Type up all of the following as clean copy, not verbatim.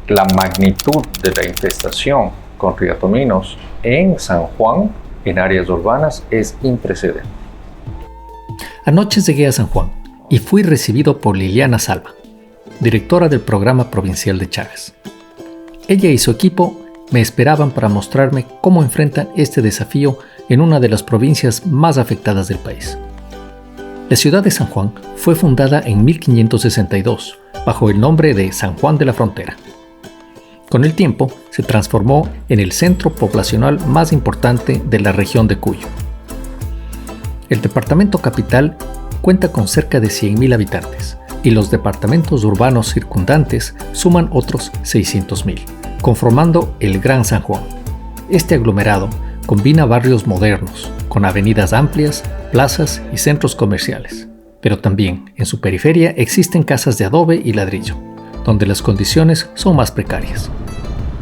La magnitud de la infestación con riatominos en San Juan, en áreas urbanas, es imprecedente. Anoche llegué a San Juan y fui recibido por Liliana Salva, directora del Programa Provincial de Chagas. Ella y su equipo me esperaban para mostrarme cómo enfrentan este desafío en una de las provincias más afectadas del país. La ciudad de San Juan fue fundada en 1562 bajo el nombre de San Juan de la Frontera. Con el tiempo se transformó en el centro poblacional más importante de la región de Cuyo. El departamento capital cuenta con cerca de 100.000 habitantes y los departamentos urbanos circundantes suman otros 600.000, conformando el Gran San Juan. Este aglomerado combina barrios modernos, con avenidas amplias, plazas y centros comerciales, pero también en su periferia existen casas de adobe y ladrillo, donde las condiciones son más precarias.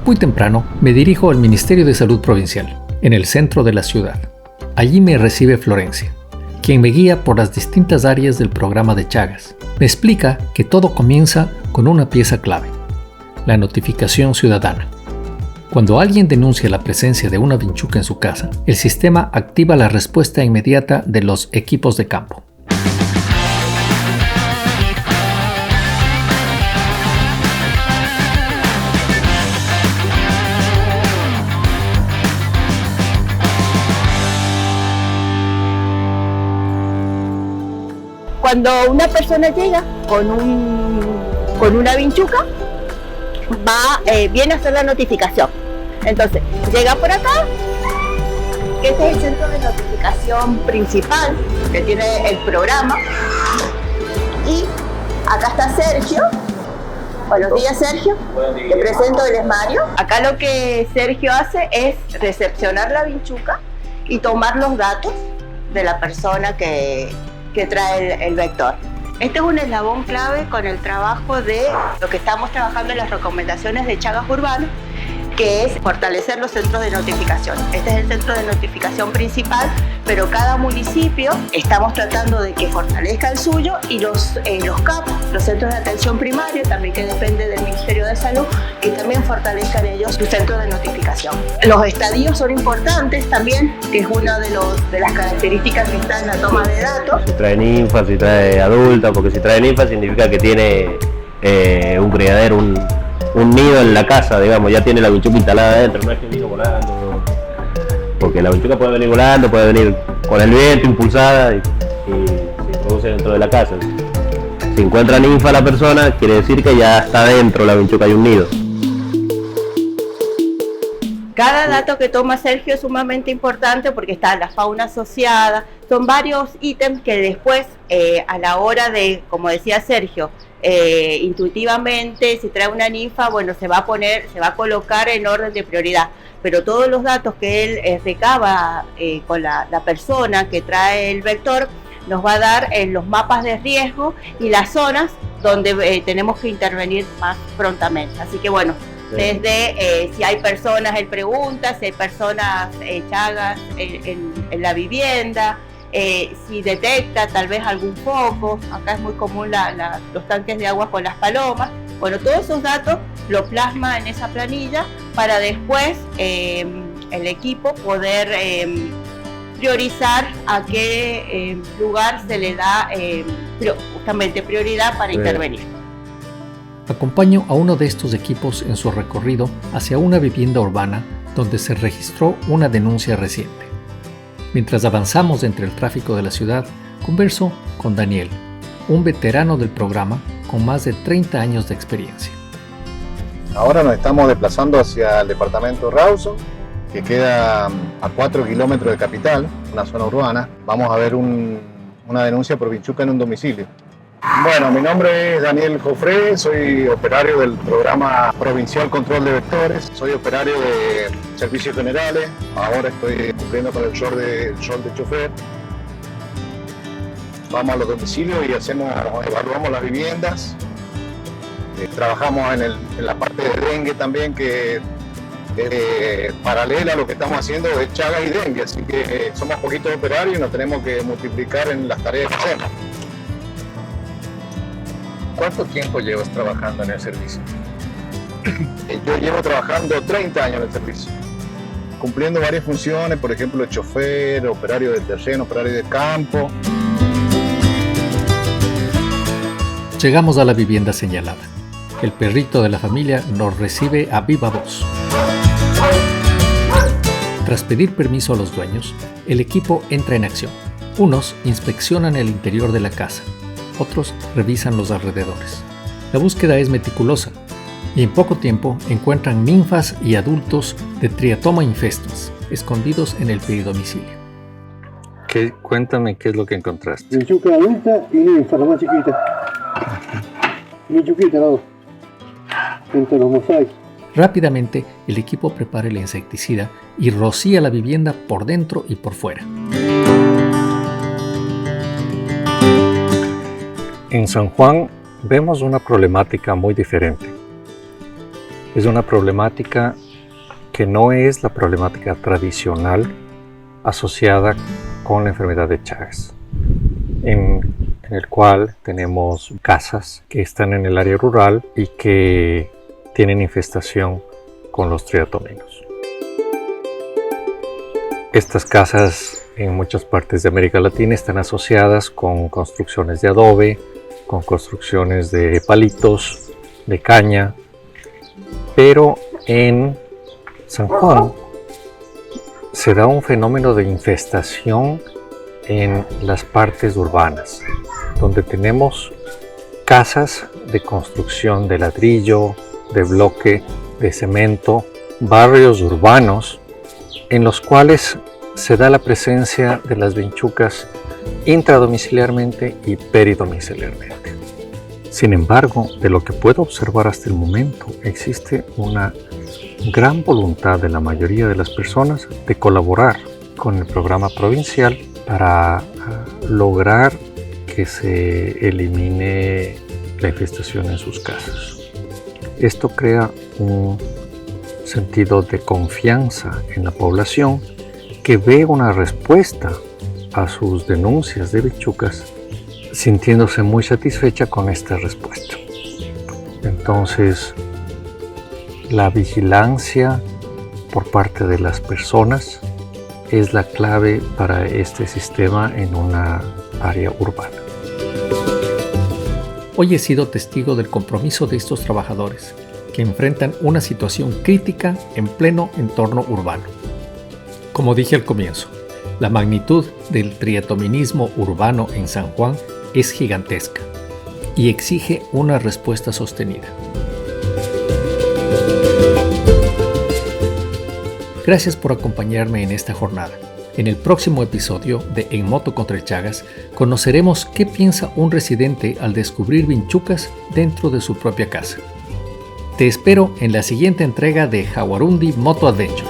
Muy temprano me dirijo al Ministerio de Salud Provincial, en el centro de la ciudad. Allí me recibe Florencia, quien me guía por las distintas áreas del programa de Chagas. Me explica que todo comienza con una pieza clave: la notificación ciudadana. Cuando alguien denuncia la presencia de una vinchuca en su casa, el sistema activa la respuesta inmediata de los equipos de campo. Cuando una persona llega con una vinchuca, viene a hacer la notificación. Entonces, llega por acá. Este es el centro de notificación principal que tiene el programa. Y acá está Sergio. Buenos días, Sergio. Te presento, él es Mario. Acá lo que Sergio hace es recepcionar la vinchuca y tomar los datos de la persona que trae el vector. Este es un eslabón clave con el trabajo de lo que estamos trabajando en las recomendaciones de Chagas Urbano, que es fortalecer los centros de notificación. Este es el centro de notificación principal, pero cada municipio estamos tratando de que fortalezca el suyo, y los CAP, los centros de atención primaria, también que depende del Ministerio de Salud, que también fortalezcan ellos su centro de notificación. Los estadios son importantes también, que es una de las características que está en la toma de datos. Si trae ninfa, si trae adulta, porque si trae ninfa significa que tiene un criadero, un nido en la casa, digamos, ya tiene la vinchuca instalada adentro, no es que vino volando, porque la vinchuca puede venir volando, puede venir con el viento impulsada y se introduce dentro de la casa. Si encuentra ninfa la persona, quiere decir que ya está dentro la vinchuca, hay un nido. Cada dato que toma Sergio es sumamente importante porque está la fauna asociada, son varios ítems que después a la hora de, como decía Sergio, intuitivamente, si trae una ninfa, bueno, se va a colocar en orden de prioridad, pero todos los datos que él recaba con la persona que trae el vector nos va a dar los mapas de riesgo y las zonas donde tenemos que intervenir más prontamente. Así que bueno, desde si hay personas, él pregunta si hay personas chagas en la vivienda, si detecta tal vez algún foco. Acá es muy común los tanques de agua con las palomas. Bueno, todos esos datos lo plasma en esa planilla para después el equipo poder priorizar a qué lugar se le da justamente prioridad para intervenir. Acompaño a uno de estos equipos en su recorrido hacia una vivienda urbana donde se registró una denuncia reciente. Mientras avanzamos entre el tráfico de la ciudad, converso con Daniel, un veterano del programa con más de 30 años de experiencia. Ahora nos estamos desplazando hacia el departamento Rawson, que queda a 4 kilómetros de Capital, una zona urbana. Vamos a ver una denuncia por vinchuca en un domicilio. Bueno, mi nombre es Daniel Jofré, soy operario del programa Provincial Control de Vectores, soy operario de servicios generales, ahora estoy cumpliendo con el rol de chofer. Vamos a los domicilios y evaluamos las viviendas, trabajamos en la parte de dengue también, que paralela a lo que estamos haciendo de Chagas y dengue, así que somos poquitos operarios y nos tenemos que multiplicar en las tareas que hacemos. ¿Cuánto tiempo llevas trabajando en el servicio? Yo llevo trabajando 30 años en el servicio, cumpliendo varias funciones, por ejemplo, de chofer, operario de terreno, operario de campo. Llegamos a la vivienda señalada. El perrito de la familia nos recibe a viva voz. Tras pedir permiso a los dueños, el equipo entra en acción. Unos inspeccionan el interior de la casa, otros revisan los alrededores. La búsqueda es meticulosa y en poco tiempo encuentran ninfas y adultos de Triatoma infestus, escondidos en el peridomicilio. Cuéntame qué es lo que encontraste. Vinchuca adulta y ninfa, la más chiquita. Muy chiquita, ¿no? Entre los mosaicos. Rápidamente, el equipo prepara el insecticida y rocía la vivienda por dentro y por fuera. En San Juan vemos una problemática muy diferente. Es una problemática que no es la problemática tradicional asociada con la enfermedad de Chagas, en el cual tenemos casas que están en el área rural y que tienen infestación con los triatominos. Estas casas en muchas partes de América Latina están asociadas con construcciones de adobe, con construcciones de palitos, de caña, pero en San Juan se da un fenómeno de infestación en las partes urbanas, donde tenemos casas de construcción de ladrillo, de bloque, de cemento, barrios urbanos en los cuales se da la presencia de las vinchucas intradomiciliarmente y peridomiciliarmente. Sin embargo, de lo que puedo observar hasta el momento, existe una gran voluntad de la mayoría de las personas de colaborar con el programa provincial para lograr que se elimine la infestación en sus casas. Esto crea un sentido de confianza en la población que ve una respuesta a sus denuncias de vinchucas, sintiéndose muy satisfecha con esta respuesta. Entonces, la vigilancia por parte de las personas es la clave para este sistema en una área urbana. Hoy he sido testigo del compromiso de estos trabajadores que enfrentan una situación crítica en pleno entorno urbano. Como dije al comienzo, la magnitud del triatominismo urbano en San Juan es gigantesca y exige una respuesta sostenida. Gracias por acompañarme en esta jornada. En el próximo episodio de En Moto contra el Chagas, conoceremos qué piensa un residente al descubrir vinchucas dentro de su propia casa. Te espero en la siguiente entrega de Jaguarundi Moto Adventure.